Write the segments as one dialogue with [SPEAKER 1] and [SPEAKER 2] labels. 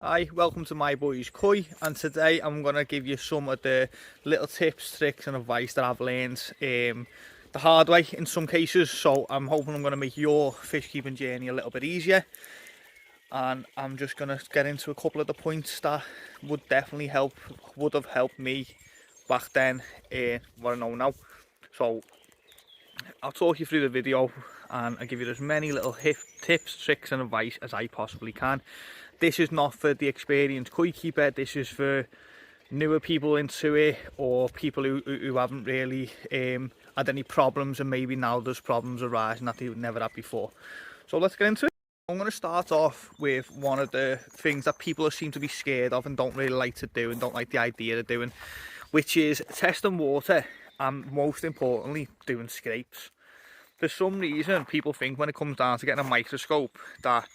[SPEAKER 1] Hi, welcome to my boys Koi, and today I'm going to give you some of the little tips, tricks and advice that I've learned the hard way in some cases. So I'm hoping I'm going to make your fish keeping journey a little bit easier, and I'm just going to get into a couple of the points that would definitely would have helped me back then, what I know now. So I'll talk you through the video and I'll give you as many little tips, tricks and advice as I possibly can. This is not for the experienced koi keeper, this is for newer people into it, or people who haven't really had any problems, and maybe now there's problems arising that they never had before. So let's get into it. I'm going to start off with one of the things that people seem to be scared of and don't really like to do and don't like the idea of doing, which is testing water and, most importantly, doing scrapes. For some reason, people think when it comes down to getting a microscope that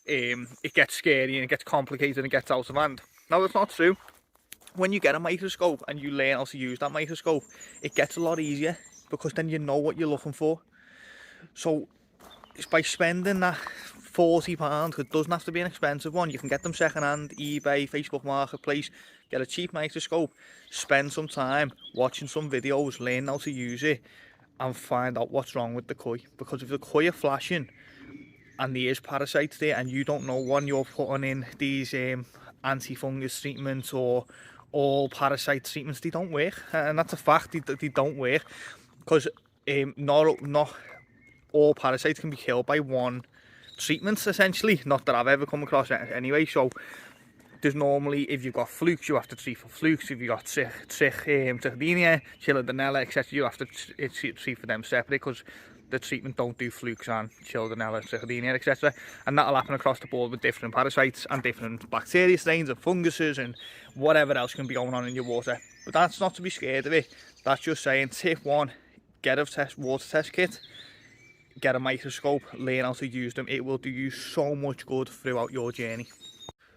[SPEAKER 1] it gets scary and it gets complicated and it gets out of hand. Now, that's not true. When you get a microscope and you learn how to use that microscope, it gets a lot easier because then you know what you're looking for. So it's by spending that £40, it doesn't have to be an expensive one, you can get them second hand, eBay, Facebook Marketplace, get a cheap microscope, spend some time watching some videos, learn how to use it and find out what's wrong with the koi. Because if the koi are flashing and there is parasites there and you don't know when you're putting in these anti-fungus treatments or all parasite treatments, they don't work, and that's a fact. They don't work because not all parasites can be killed by one treatment, essentially. Not that I've ever come across it anyway. So there's normally, if you've got flukes, you have to treat for flukes. If you've got trichomoniasis, chilodonella, etc., you have to treat for them separate, because the treatment don't do flukes and chilodonella, trichomoniasis, etc. And that'll happen across the board with different parasites and different bacteria strains and funguses and whatever else can be going on in your water. But that's not to be scared of it. That's just saying, tip one, get a water test kit, get a microscope, learn how to use them. It will do you so much good throughout your journey.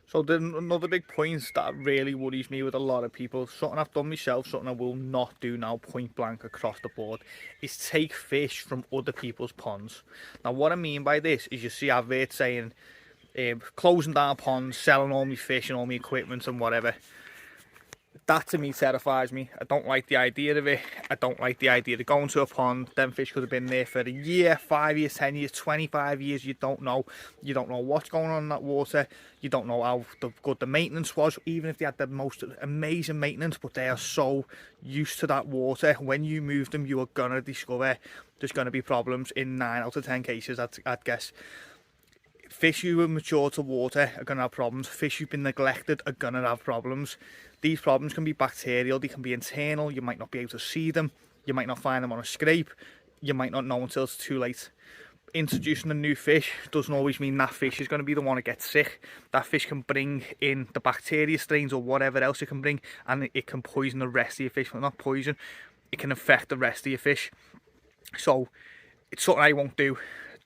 [SPEAKER 1] So another big point that really worries me with a lot of people, something I've done myself, something I will not do now point blank across the board, is take fish from other people's ponds. Now what I mean by this is, you see adverts saying closing down ponds, selling all my fish and all my equipment and whatever. That to me terrifies me. I don't like the idea of it. I don't like the idea of going to a pond. Them fish could have been there for a year, 5 years, 10 years, 25 years. You don't know. You don't know what's going on in that water. You don't know how good the maintenance was, even if they had the most amazing maintenance, but they are so used to that water. When you move them, you are going to discover there's going to be problems in 9 out of 10 cases, I'd guess. Fish who are mature to water are going to have problems. Fish who've been neglected are going to have problems. These problems can be bacterial, they can be internal, you might not be able to see them, you might not find them on a scrape, you might not know until it's too late. Introducing a new fish doesn't always mean that fish is going to be the one that gets sick. That fish can bring in the bacteria strains or whatever else it can bring, and it can poison the rest of your fish. Well, not poison, it can affect the rest of your fish. So it's something I won't do.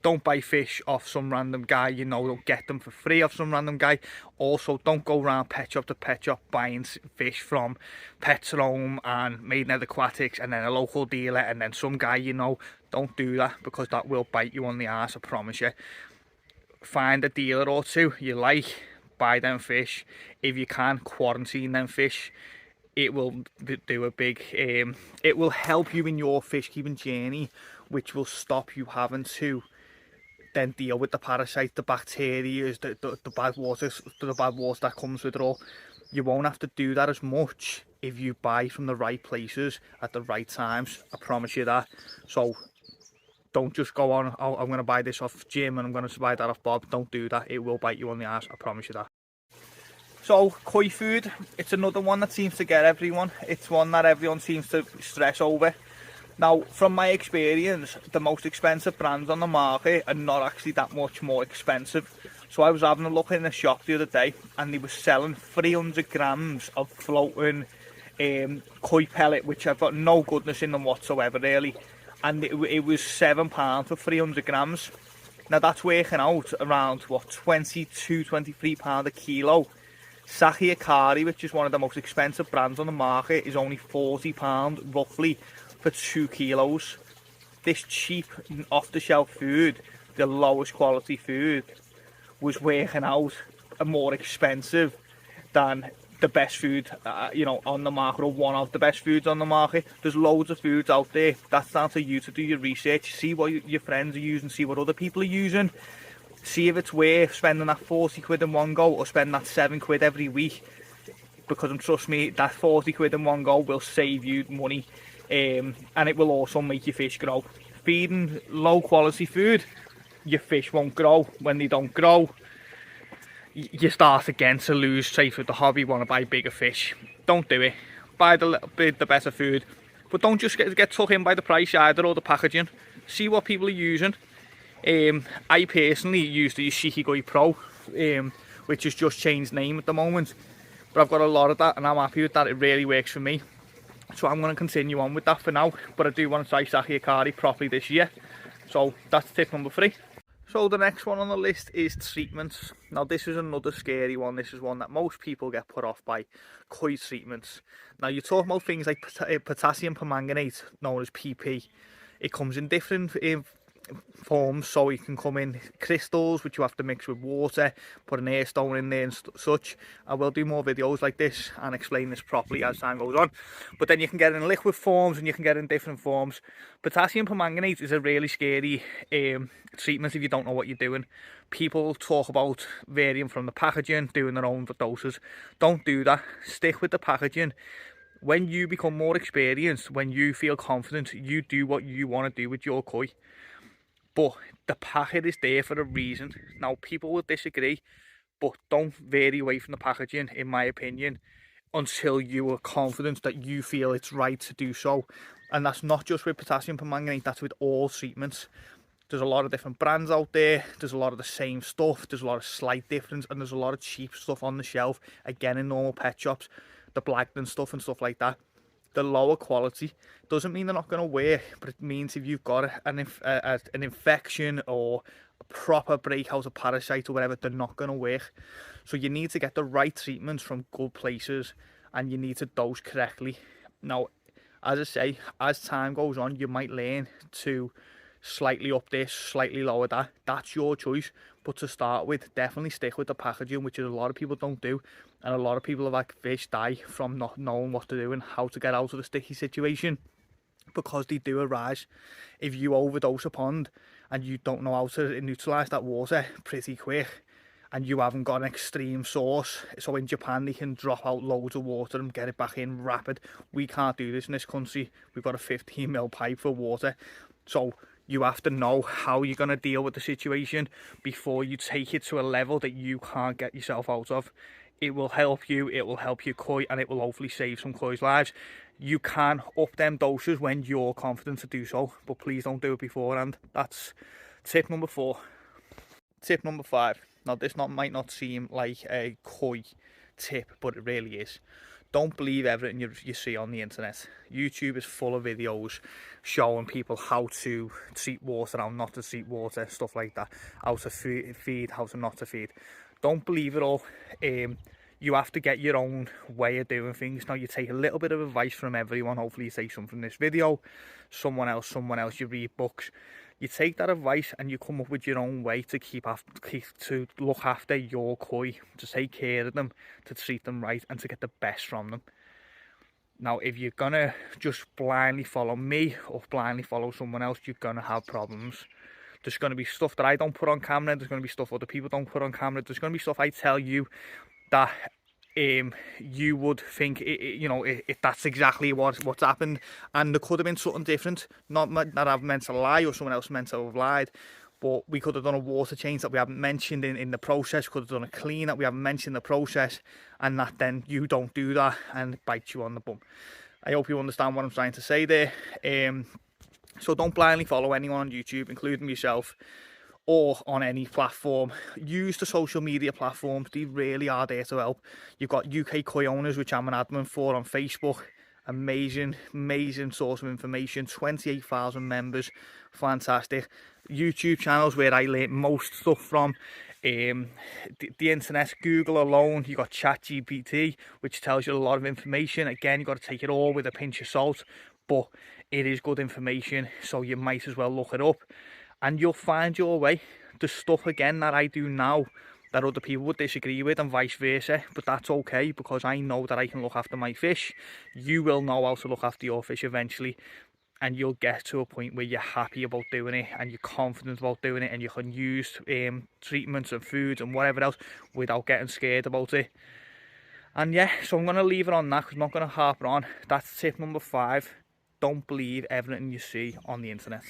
[SPEAKER 1] Don't buy fish off some random guy, you know, don't get them for free off some random guy. Also, don't go around pet shop to pet shop buying fish from Pets Home and Maidenhead Aquatics and then a local dealer and then some guy you know. Don't do that, because that will bite you on the arse, I promise you. Find a dealer or two you like, buy them fish. If you can, quarantine them fish. It will do a big, it will help you in your fish keeping journey, which will stop you having to then deal with the parasites, the bacteria, the bad water, that comes with it all. You won't have to do that as much if you buy from the right places at the right times, I promise you that. So don't just go on, oh, I'm going to buy this off Jim and I'm going to buy that off Bob. Don't do that, it will bite you on the ass, I promise you that. So koi food, it's another one that seems to get everyone. It's one that everyone seems to stress over. Now, from my experience, the most expensive brands on the market are not actually that much more expensive. So I was having a look in the shop the other day and they were selling 300 grams of floating koi pellet, which have got no goodness in them whatsoever really. And it was £7 for 300 grams. Now that's working out around, what, £22, £23 a kilo. Saki Akari, which is one of the most expensive brands on the market, is only £40 roughly for 2 kilos. This cheap off-the-shelf food, the lowest quality food, was working out are more expensive than the best food, you know, on the market, or one of the best foods on the market. There's loads of foods out there. That's down to you to do your research, see what your friends are using, see what other people are using, see if it's worth spending that 40 quid in one go or spending that 7 quid every week. Because trust me, that 40 quid in one go will save you money, and it will also make your fish grow. Feeding low quality food, your fish won't grow. When they don't grow, you start again to lose faith with the hobby. Want to buy bigger fish, don't do it. Buy the little bit the better food, but don't just get took in by the price either or the packaging. See what people are using. I personally use the Shikigoi Pro, which has just changed name at the moment, but I've got a lot of that and I'm happy with that. It really works for me, so I'm going to continue on with that for now. But I do want to try Saki Akari properly this year, so that's tip number 3. So the next one on the list is treatments. Now this is another scary one. This is one that most people get put off by: koi treatments. Now you're talking about things like potassium permanganate, known as PP. It comes in different forms, so it can come in crystals, which you have to mix with water, put an air stone in there and such. I will do more videos like this and explain this properly as time goes on. But then you can get it in liquid forms and you can get it in different forms. Potassium permanganate is a really scary treatment if you don't know what you're doing. People talk about varying from the packaging, doing their own doses. Don't do that. Stick with the packaging. When you become more experienced, when you feel confident, you do what you want to do with your koi. But the packet is there for a reason. Now people will disagree, but don't vary away from the packaging, in my opinion, until you are confident that you feel it's right to do so. And that's not just with potassium permanganate, that's with all treatments. There's a lot of different brands out there, there's a lot of the same stuff, there's a lot of slight difference, and there's a lot of cheap stuff on the shelf, again in normal pet shops, the Blagden stuff and stuff like that. The lower quality doesn't mean they're not going to work, but it means if you've got an infection or a proper breakout of parasites or whatever, they're not going to work. So you need to get the right treatments from good places, and you need to dose correctly. Now, as I say, as time goes on, you might learn to slightly up this, slightly lower that. That's your choice. But to start with, definitely stick with the packaging, which is a lot of people don't do. And a lot of people have had fish die from not knowing what to do and how to get out of the sticky situation, because they do arise. If you overdose a pond and you don't know how to neutralise that water pretty quick, and you haven't got an extreme source, so in Japan they can drop out loads of water and get it back in rapid. We can't do this in this country. We've got a 15mm pipe for water, so you have to know how you're going to deal with the situation before you take it to a level that you can't get yourself out of. It will help you, it will help your koi, and it will hopefully save some koi's lives. You can up them doses when you're confident to do so, but please don't do it beforehand. That's tip number 4. Tip number 5. Now this might not seem like a koi tip, but it really is. Don't believe everything you see on the internet. YouTube is full of videos showing people how to treat water, how not to treat water, stuff like that. How to feed, how to not to feed. Don't believe it all. You have to get your own way of doing things. Now you take a little bit of advice from everyone. Hopefully you take some from this video, someone else, you read books. You take that advice and you come up with your own way to to look after your koi, to take care of them, to treat them right, and to get the best from them. Now, if you're gonna just blindly follow me or blindly follow someone else, you're gonna have problems. There's gonna be stuff that I don't put on camera. There's gonna be stuff other people don't put on camera. There's gonna be stuff I tell you that you would think, you know, if that's exactly what's happened, and there could have been something different. Not that I've meant to lie or someone else meant to have lied, but we could have done a water change that we haven't mentioned in the process. Could have done a clean that we haven't mentioned in the process, and that then you don't do that and bite you on the bum. I hope you understand what I'm trying to say there. So don't blindly follow anyone on YouTube, including myself, or on any platform. Use the social media platforms. They really are there to help. You've got UK Koi Owners, which I'm an admin for, on Facebook. Amazing source of information. 28,000 members, fantastic. YouTube channels where I learn most stuff from. The internet, Google alone, you got ChatGPT, which tells you a lot of information. Again, you got to take it all with a pinch of salt, but it is good information, so you might as well look it up and you'll find your way. The stuff again that I do now, that other people would disagree with, and vice versa, but that's okay, because I know that I can look after my fish. You will know how to look after your fish eventually, and you'll get to a point where you're happy about doing it and you're confident about doing it, and you can use treatments and foods and whatever else without getting scared about it. And yeah, so I'm going to leave it on that because I'm not going to harp on. That's tip number 5. Don't believe everything you see on the internet.